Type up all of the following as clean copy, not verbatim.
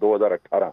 2018,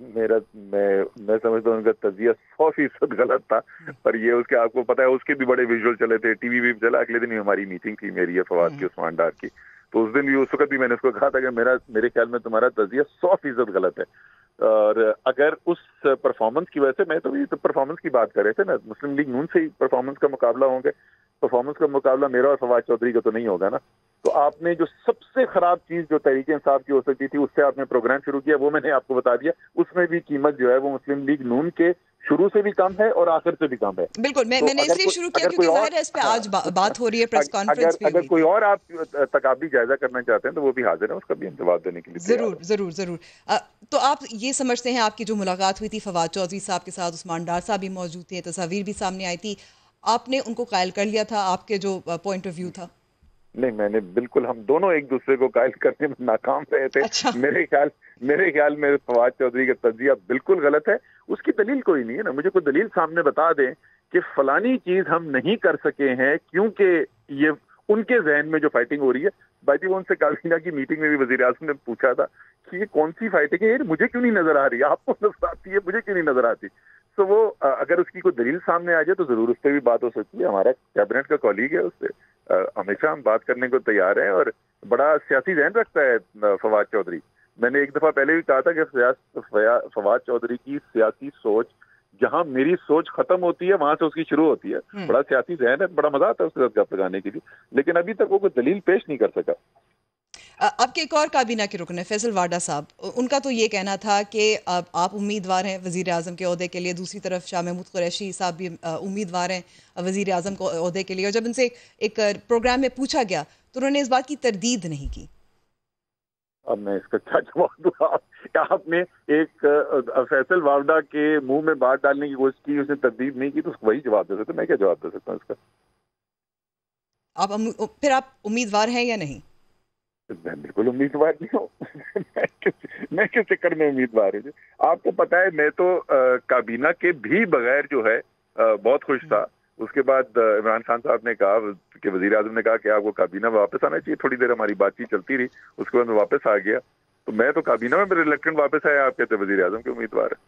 میں سمجھتا ہوں ان کا تجزیہ 100% غلط تھا، پر یہ اس کے آپ کو پتا ہے اس کے بھی بڑے ویژول چلے تھے، ٹی وی بھی چلا. اگلے دن ہی ہماری میٹنگ تھی میری ہے فواد کی عثمان ڈار کی، تو اس دن بھی اس وقت بھی میں نے اس کو کہا تھا کہ میرے خیال میں تمہارا تجزیہ 100% غلط ہے. اور اگر اس پرفارمنس کی وجہ سے، میں تو یہ پرفارمنس کی بات کر رہے تھے نا، مسلم لیگ نون سے ہی پرفارمنس کا مقابلہ ہوں گے، پرفارمنس کا مقابلہ میرا اور فواد چودھری کا تو نہیں ہوگا نا. تو آپ نے جو سب سے خراب چیز جو تحریک انصاف کی ہو سکتی تھی اس سے آپ نے پروگرام شروع کیا، وہ میں نے آپ کو بتا دیا. اس میں بھی قیمت جو ہے وہ مسلم لیگ نون کے شروع سے بھی کم ہے اور آخر سے بھی کم ہے. بالکل، میں نے اس لیے شروع کیا کیونکہ ظاہر ہے اس پہ آج بات ہو رہی ہے، پریس کانفرنس بھی اگر ہوئی کوئی تھی. اور آپ تقابلی جائزہ کرنا چاہتے ہیں تو وہ بھی حاضر ہے، اس کا بھی ہم جواب دینے کے لیے تیار ہیں. ضرور ضرور. تو آپ یہ سمجھتے ہیں آپ کی جو ملاقات ہوئی تھی فواد چودھری صاحب کے ساتھ، عثمان ڈار صاحب بھی موجود تھے، تصاویر بھی سامنے آئی تھی، آپ نے ان کو قائل کر لیا تھا؟ آپ کے جو پوائنٹ آف ویو تھا؟ نہیں، میں نے بالکل، ہم دونوں ایک دوسرے کو قائل کرنے میں ناکام رہے تھے. اچھا، میرے خیال میں فواد چودھری کا تجزیہ بالکل غلط ہے. اس کی دلیل کوئی نہیں ہے نا، مجھے کوئی دلیل سامنے بتا دیں کہ فلانی چیز ہم نہیں کر سکے ہیں کیونکہ یہ ان کے ذہن میں جو فائٹنگ ہو رہی ہے. باقی وہ ان سے کابینہ کی میٹنگ میں بھی وزیر اعظم نے پوچھا تھا کہ یہ کون سی فائٹنگ ہے، مجھے کیوں نہیں نظر آ رہی، آپ کو نظر آتی ہے، مجھے کیوں نہیں نظر آتی. تو وہ اگر اس کی کوئی دلیل سامنے آ جائے تو ضرور اس پہ بھی بات ہو سکتی ہے. ہمارا کیبنٹ کا کولیگ ہے، اس سے ہمیشہ ہم بات کرنے کو تیار ہیں، اور بڑا سیاسی ذہن رکھتا ہے فواد چودھری. میں نے ایک دفعہ پہلے بھی کہا تھا کہ فواد چودھری کی سیاسی سوچ جہاں میری سوچ ختم ہوتی ہے وہاں سے اس کی شروع ہوتی ہے. بڑا سیاسی ذہن ہے، بڑا مزہ آتا ہے اس کے ساتھ گپ لگانے کے لیے، لیکن ابھی تک وہ کوئی دلیل پیش نہیں کر سکا. اب کے ایک اور کابینہ کے رکن ہیں فیصل واڈا صاحب، ان کا تو یہ کہنا تھا کہ آپ امیدوار ہیں وزیر اعظم کے عہدے کے لیے، دوسری طرف شاہ محمود قریشی صاحب بھی امیدوار ہیں وزیر اعظم کو عہدے کے لیے، اور جب ان سے ایک پروگرام میں پوچھا گیا تو انہوں نے اس بات کی تردید نہیں کی. اب میں اس کا کیا جواب دوں؟ آپ نے ایک فیصل واڈا کے منہ میں بات ڈالنے کی کوشش کی، اس نے تردید نہیں کی، تو وہی جواب دے سکتا. میں کیا جواب دے سکتا ہوں اس کا؟ پھر آپ امیدوار ہیں یا نہیں؟ میں بالکل امیدوار نہیں ہوں. میں کس چکر میں امیدوار ہوں؟ آپ کو پتا ہے میں تو کابینہ کے بھی بغیر جو ہے بہت خوش تھا. اس کے بعد عمران خان صاحب نے کہا کہ وزیر اعظم نے کہا کہ آپ کو کابینہ میں واپس آنا چاہیے. تھوڑی دیر ہماری بات چیت چلتی رہی، اس کے بعد میں واپس آ گیا. تو میں تو کابینہ میں میرے ریلیکٹنٹ واپس آیا، آپ کہتے وزیر اعظم کے امیدوار ہے.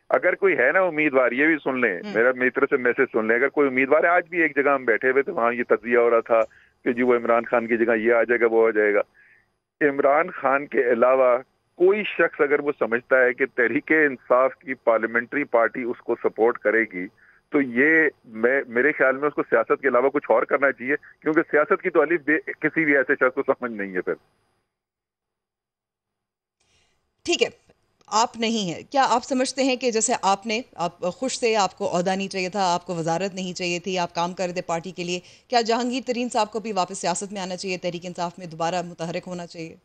اگر کوئی ہے نا امیدوار، یہ بھی سن لیں، میری طرف سے میسج سن لیں، اگر کوئی امیدوار ہے، آج بھی ایک جگہ ہم بیٹھے ہوئے تھے، وہاں یہ تجزیہ ہو رہا تھا کہ جی وہ عمران خان کی جگہ یہ آ جائے گا، وہ آ جائے گا. عمران خان کے علاوہ کوئی شخص اگر وہ سمجھتا ہے کہ تحریک انصاف کی پارلیمنٹری پارٹی اس کو سپورٹ کرے گی تو یہ میرے خیال میں اس کو سیاست کے علاوہ کچھ اور کرنا چاہیے، کیونکہ سیاست کی تو الف بے کسی بھی ایسے شخص کو سمجھ نہیں ہے. پھر ٹھیک ہے، آپ نہیں ہیں، کیا آپ سمجھتے ہیں کہ جیسے آپ خوش تھے، آپ کو عہدہ نہیں چاہیے تھا، آپ کو وزارت نہیں چاہیے تھی، آپ کام کر رہے تھے پارٹی کے لیے، کیا جہانگیر ترین صاحب کو بھی واپس سیاست میں آنا چاہیے، تحریک انصاف میں دوبارہ متحرک ہونا چاہیے؟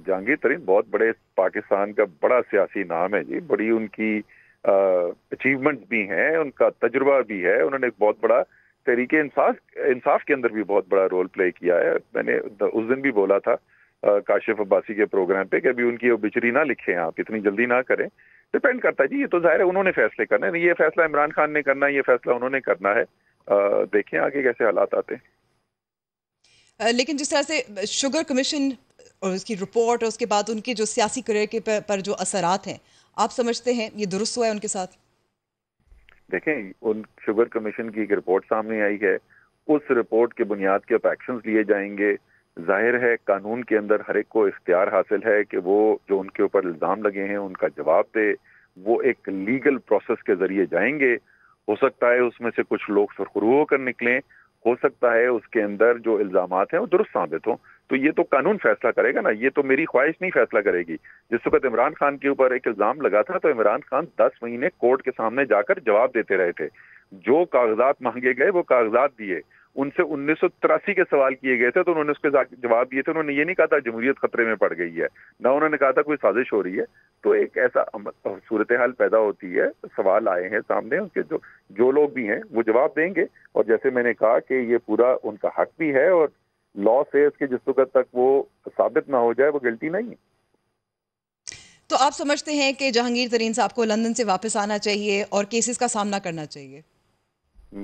جہانگیر ترین بہت بڑے پاکستان کا بڑا سیاسی نام ہے جی، بڑی ان کی اچیومنٹ بھی ہیں، ان کا تجربہ بھی ہے. انہوں نے ایک بہت بڑا تحریک انصاف کے اندر بھی بہت بڑا رول پلے کیا ہے. میں نے اس دن بھی بولا تھا کاشف عباسی کے پروگرام پہ کہ ابھی ان کی اوبیچری نہ لکھیں، آپ اتنی جلدی نہ کریں. ڈپینڈ کرتا ہے جی، یہ تو ظاہر ہے انہوں نے فیصلے کرنا ہے، یہ فیصلہ عمران خان نے کرنا ہے، یہ فیصلہ انہوں نے کرنا ہے. دیکھیں آگے کیسے حالات آتے ہیں. لیکن جس طرح سے شوگر کمیشن اور اس کی رپورٹ اور اس کے بعد ان کے جو سیاسی کریئر کے پر جو اثرات ہیں، آپ سمجھتے ہیں یہ درست ہوا ہے ان کے ساتھ؟ دیکھیں، ان شوگر کمیشن کی ایک رپورٹ سامنے آئی ہے، اس رپورٹ کے بنیاد کے ایکشنز لیے جائیں گے. ظاہر ہے قانون کے اندر ہر ایک کو اختیار حاصل ہے کہ وہ جو ان کے اوپر الزام لگے ہیں ان کا جواب دے. وہ ایک لیگل پروسیس کے ذریعے جائیں گے. ہو سکتا ہے اس میں سے کچھ لوگ سرخرو ہو کر نکلیں، ہو سکتا ہے اس کے اندر جو الزامات ہیں وہ درست ثابت ہوں. تو یہ تو قانون فیصلہ کرے گا نا، یہ تو میری خواہش نہیں فیصلہ کرے گی. جس وقت عمران خان کے اوپر ایک الزام لگا تھا تو عمران خان 10 مہینے کورٹ کے سامنے جا کر جواب دیتے رہے تھے. جو کاغذات مانگے گئے وہ کاغذات دیے. ان سے 1983 کے سوال کیے گئے تھے تو انہوں نے اس کے جواب دیے تھے. انہوں نے یہ نہیں کہا تھا جمہوریت خطرے میں پڑ گئی ہے، نہ انہوں نے کہا تھا کوئی سازش ہو رہی ہے. تو ایک ایسا صورتحال پیدا ہوتی ہے، سوال آئے ہیں سامنے، ان کے جو لوگ بھی ہیں وہ جواب دیں گے. اور جیسے میں نے کہا کہ یہ پورا ان کا حق بھی ہے، اور لا سیز کہ جس وقت تک وہ ثابت نہ ہو جائے وہ گلٹی نہیں ہے. تو آپ سمجھتے ہیں کہ جہانگیر ترین صاحب کو لندن سے واپس آنا چاہیے اور کیسز کا سامنا کرنا چاہیے؟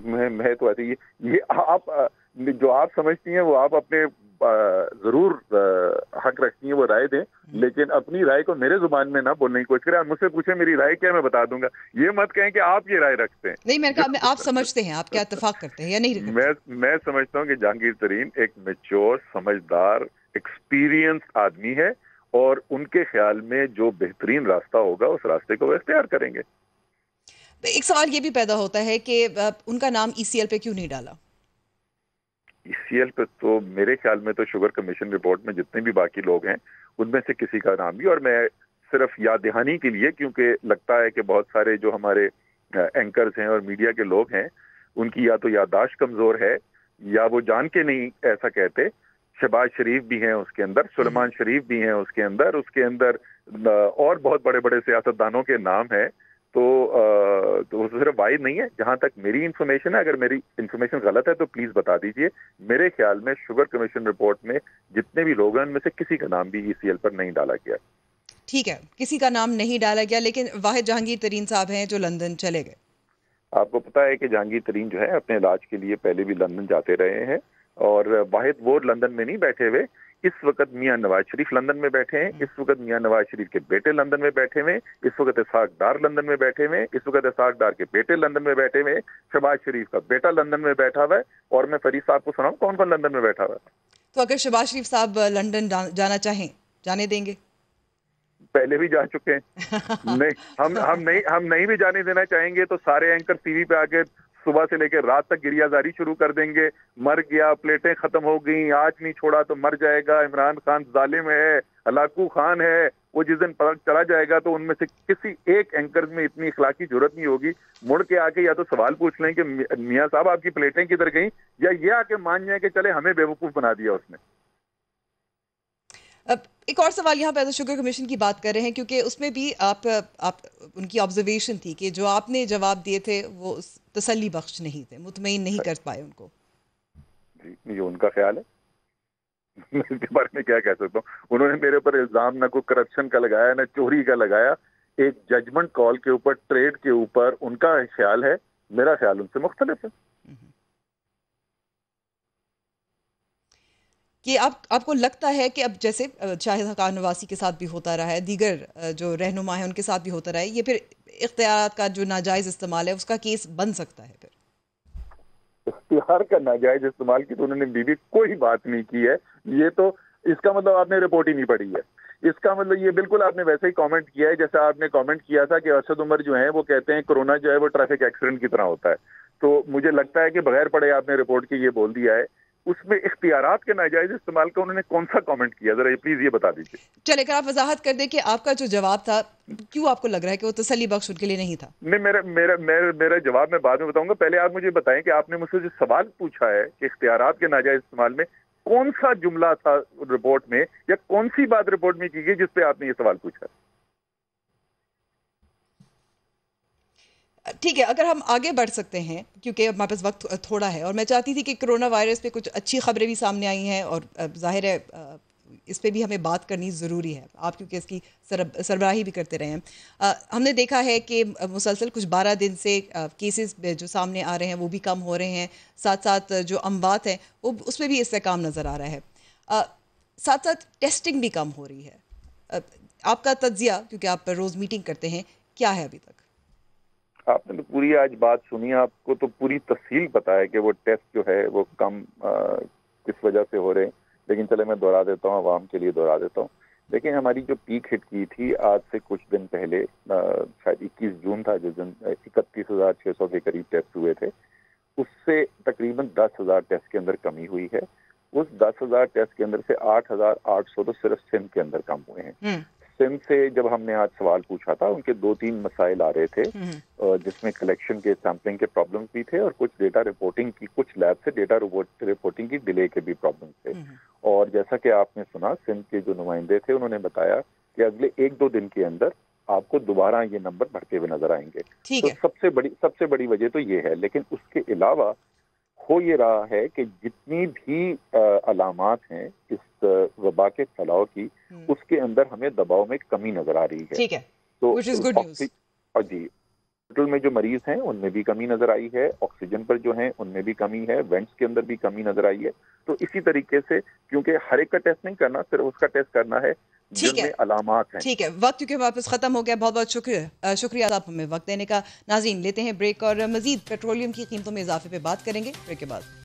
میں تو ایسے یہ آپ جو آپ سمجھتی ہیں وہ آپ اپنے ضرور حق رکھتی ہیں وہ رائے دیں، لیکن اپنی رائے کو میرے زبان میں نہ بولنے کی کوشش کریں. آپ مجھ سے پوچھیں میری رائے کیا میں بتا دوں گا، یہ مت کہیں کہ آپ یہ رائے رکھتے ہیں. نہیں، میں نے کہا آپ سمجھتے ہیں، آپ کیا اتفاق کرتے ہیں یا نہیں کرتے؟ میں سمجھتا ہوں کہ جہانگیر ترین ایک میچور، سمجھدار، ایکسپیرینس آدمی ہے، اور ان کے خیال میں جو بہترین راستہ ہوگا اس راستے کو وہ اختیار کریں گے. ایک سوال یہ بھی پیدا ہوتا ہے کہ ان کا نام ای سی ایل پہ کیوں نہیں ڈالا؟ ای سی ایل پہ تو میرے خیال میں تو شوگر کمیشن رپورٹ میں جتنے بھی باقی لوگ ہیں ان میں سے کسی کا نام بھی، اور میں صرف یاد دہانی کے لیے، کیونکہ لگتا ہے کہ بہت سارے جو ہمارے اینکرز ہیں اور میڈیا کے لوگ ہیں ان کی یا تو یادداشت کمزور ہے یا وہ جان کے نہیں ایسا کہتے. شہباز شریف بھی ہیں اس کے اندر، سلیمان شریف بھی ہیں اس کے اندر اور بہت بڑے بڑے سیاستدانوں کے نام ہیں. تو وہ صرف واحد نہیں ہے. جہاں تک میری انفارمیشن ہے، اگر میری انفارمیشن غلط ہے تو پلیز بتا دیجئے. میرے خیال میں شوگر کمیشن رپورٹ میں جتنے بھی لوگ ہیں ان میں سے کسی کا نام بھی ای سی ایل پر نہیں ڈالا گیا. ٹھیک ہے، کسی کا نام نہیں ڈالا گیا، لیکن واحد جہانگیر ترین صاحب ہیں جو لندن چلے گئے. آپ کو پتا ہے کہ جہانگیر ترین جو ہے اپنے علاج کے لیے پہلے بھی لندن جاتے رہے ہیں، اور واحد وہ لندن میں نہیں بیٹھے ہوئے. اس وقت میاں نواز شریف لندن میں بیٹھے ہیں، اس وقت میاں نواز شریف کے بیٹے لندن میں بیٹھے ہوئے، اس وقت اسحاق ڈار لندن میں بیٹھے ہوئے، اس وقت اسحاق ڈار کے بیٹے لندن میں بیٹھے ہوئے، شہباز شریف کا بیٹا لندن میں بیٹھا ہوا ہے، اور میں فرید صاحب کو سناؤں کون کون لندن میں بیٹھا ہوا ہے. تو اگر شہباز شریف صاحب لندن جانا چاہیں جانے دیں گے؟ پہلے بھی جا چکے ہیں. نہیں، ہم نہیں بھی جانے دینا چاہیں گے تو سارے اینکر ٹی وی پہ آ کے صبح سے لے کے رات تک گریہ زاری شروع کر دیں گے. مر گیا، پلیٹیں ختم ہو گئیں، آج نہیں چھوڑا تو مر جائے گا، عمران خان ظالم ہے، ہلاکو خان ہے. وہ جس دن پتہ چلا جائے گا تو ان میں سے کسی ایک اینکر میں اتنی اخلاقی جرت نہیں ہوگی مڑ کے آ کے یا تو سوال پوچھ لیں کہ میاں صاحب آپ کی پلیٹیں کدھر گئیں، یا یہ آ کے مان جائیں کہ چلے ہمیں بیوقوف بنا دیا اس نے. اب ایک اور سوال یہاں پہ شوگر کمیشن کی بات کر رہے ہیں، کیونکہ اس میں بھی آپ ان کی آبزرویشن تھی کہ جو آپ نے جواب دیے تھے وہ تسلی بخش نہیں تھے، مطمئن نہیں کر پائے ان کو. جی، یہ ان کا خیال ہے، میں اس کے بارے میں کیا کہہ سکتا ہوں. انہوں نے میرے اوپر الزام نہ کوئی کرپشن کا لگایا نہ چوری کا لگایا. ایک ججمنٹ کال کے اوپر، ٹریڈ کے اوپر ان کا خیال ہے، میرا خیال ان سے مختلف ہے. کہ آپ کو لگتا ہے کہ اب جیسے شاہد حقان نواسی کے ساتھ بھی ہوتا رہا ہے، دیگر جو رہنما ہیں ان کے ساتھ بھی ہوتا رہا ہے، یہ پھر اختیارات کا جو ناجائز استعمال ہے اس کا کیس بن سکتا ہے؟ پھر اختیار کا ناجائز استعمال کی تو انہوں نے بھی کوئی بات نہیں کی ہے. یہ تو اس کا مطلب آپ نے رپورٹ ہی نہیں پڑھی ہے. اس کا مطلب یہ بالکل آپ نے ویسے ہی کامنٹ کیا ہے جیسا آپ نے کامنٹ کیا تھا کہ ارشد عمر جو ہیں وہ کہتے ہیں کورونا جو ہے وہ ٹریفک ایکسیڈنٹ کی طرح ہوتا ہے. تو مجھے لگتا ہے کہ بغیر پڑھے آپ نے رپورٹ کے یہ بول دیا ہے. اس میں اختیارات کے ناجائز استعمال کا انہوں نے کون سا کامنٹ کیا، ذرا پلیز یہ بتا دیجیے. چلے کر آپ وضاحت کر دیں کہ آپ کا جو جواب تھا کیوں آپ کو لگ رہا ہے کہ وہ تسلی بخش ان کے لیے نہیں تھا؟ نہیں، میرا جواب میں بعد میں بتاؤں گا. پہلے آپ مجھے بتائیں کہ آپ نے مجھ سے جو سوال پوچھا ہے کہ اختیارات کے ناجائز استعمال میں کون سا جملہ تھا رپورٹ میں، یا کون سی بات رپورٹ میں کی گئی جس پہ آپ نے یہ سوال پوچھا. ٹھیک ہے، اگر ہم آگے بڑھ سکتے ہیں کیونکہ ہمارے پاس وقت تھوڑا ہے، اور میں چاہتی تھی کہ کرونا وائرس پہ کچھ اچھی خبریں بھی سامنے آئی ہیں، اور ظاہر ہے اس پہ بھی ہمیں بات کرنی ضروری ہے، آپ کیونکہ اس کی سربراہی بھی کرتے رہے ہیں. ہم نے دیکھا ہے کہ مسلسل کچھ 12 دن سے کیسز جو سامنے آ رہے ہیں وہ بھی کم ہو رہے ہیں، ساتھ ساتھ جو اموات ہیں وہ اس میں بھی استحکام نظر آ رہا ہے، ساتھ ساتھ ٹیسٹنگ بھی کم ہو رہی ہے. آپ کا تجزیہ، کیونکہ آپ روز میٹنگ کرتے ہیں، کیا ہے ابھی تک؟ آپ نے تو پوری آج بات سنی، آپ کو تو پوری تفصیل پتا ہے کہ وہ ٹیسٹ جو ہے وہ کم کس وجہ سے ہو رہے ہیں. لیکن چلے میں دوہرا دیتا ہوں، عوام کے لیے دوہرا دیتا ہوں. لیکن ہماری جو پیک ہٹ کی تھی آج سے کچھ دن پہلے، شاید 21 جون تھا جس دن 31,600 کے قریب ٹیسٹ ہوئے تھے، اس سے تقریباً 10,000 ٹیسٹ کے اندر کمی ہوئی ہے. اس 10,000 ٹیسٹ کے اندر سے 8,800 تو صرف سندھ کے اندر کم ہوئے ہیں. سندھ سے جب ہم نے آج سوال پوچھا تھا ان کے 2-3 مسائل آ رہے تھے، جس میں کلیکشن کے، سیمپلنگ کے پرابلمز بھی تھے، اور کچھ ڈیٹا رپورٹنگ کی، کچھ لیب سے ڈیٹا رپورٹنگ کی ڈیلے کے بھی پرابلمز تھے. اور جیسا کہ آپ نے سنا، سندھ کے جو نمائندے تھے انہوں نے بتایا کہ اگلے 1-2 دن کے اندر آپ کو دوبارہ یہ نمبر بڑھتے ہوئے نظر آئیں گے. تو سب سے بڑی وجہ تو یہ ہے. لیکن اس کے علاوہ ہو یہ رہا ہے کہ جتنی بھی علامات ہیں اس وبا کے پھیلاؤ کی، اس کے اندر ہمیں دباؤ میں کمی نظر آ رہی ہے. ٹھیک ہے، تو which is good news. جی ہاسپٹل میں جو مریض ہیں ان میں بھی کمی نظر آئی ہے، آکسیجن پر جو ہیں ان میں بھی کمی ہے، وینٹس کے اندر بھی کمی نظر آئی ہے. تو اسی طریقے سے کیونکہ ہر ایک کا ٹیسٹ نہیں کرنا، صرف اس کا ٹیسٹ کرنا ہے ٹھیک جن ہے میں علامات ہیں. ٹھیک ہے، وقت کیونکہ واپس ختم ہو گیا. بہت بہت شکریہ آپ ہمیں وقت دینے کا. ناظرین لیتے ہیں بریک اور مزید پیٹرولیم کی قیمتوں میں اضافے پہ بات کریں گے بریک کے بعد.